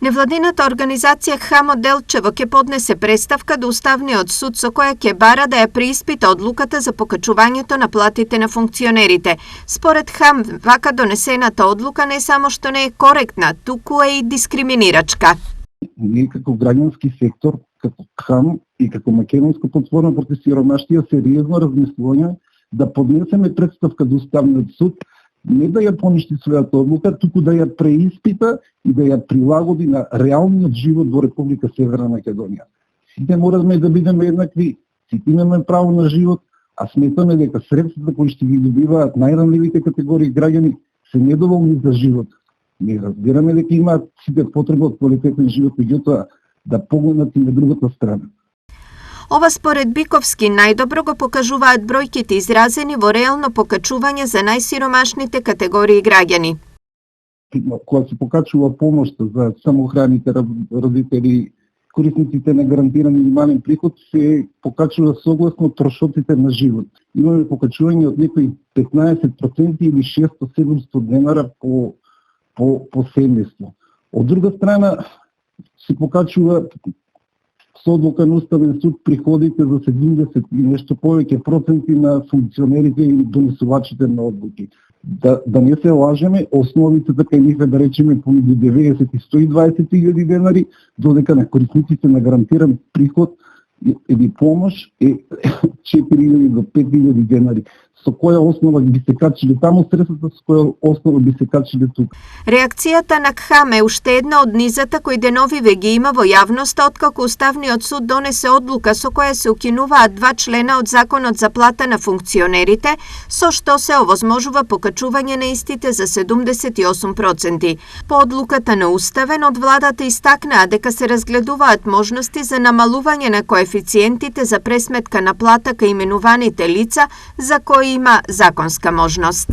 Невладината организација ХАМ од Делчево ќе поднесе представка до Уставниот суд со која ќе бара да ја преиспита одлуката за покачувањето на платите на функционерите. Според ХАМ, вака донесената одлука не само што не е коректна, туку е и дискриминирачка. Ние како граѓански сектор, како ХАМ и како македонска платформа против сиромаштија сериозно размислување да поднесеме представка до Уставниот суд, не да ја поништи својата одлука, туку да ја преиспита и да ја прилагоди на реалниот живот во Република Северна Македонија. Сите мораме да бидеме еднакви, сите имаме право на живот, а сметаме дека средствата кои ще ги добиваат најранливите категории граѓани се недоволни за живот. Ние разбираме дека имаат сите потреба од квалитетен живот, меѓутоа да погледнат и на другата страна. Ова според Биковски најдобро го покажуваат бројките изразени во реално покачување за најсиромашните категории граѓани. Кога се покачува помошта за самохраните родители, корисниците на гарантиран минимален приход се покачува согласно трошоците на живот. Имаме покачување од некои 15% или 600-700 денара по семејство. Од друга страна се покачува со одлука на Уставен суд приходите за 70 и нешто повеќе проценти на функционерите и донесувачите на одлуки. Да не се лажеме, основите така и да речеме помеѓу 90 и 120 000 денари, додека на корисниците на гарантиран приход или помош е 4.000 до 5.000 денари. Со која основа би се качиле таму средствата, со која основа би се качиле тука. Реакцијата на КХАМ е уште една од низата кои деновиве ги има во јавноста откако Уставниот суд донесе одлука со која се укинуваат 2 члена од Законот за плата на функционерите, со што се овозможува покачување на истите за 78%. По одлуката на Уставен од владата истакнаа дека се разгледуваат можности за намалување на коефициентите за пресметка на плата кај именуваните лица за кои има законска можност.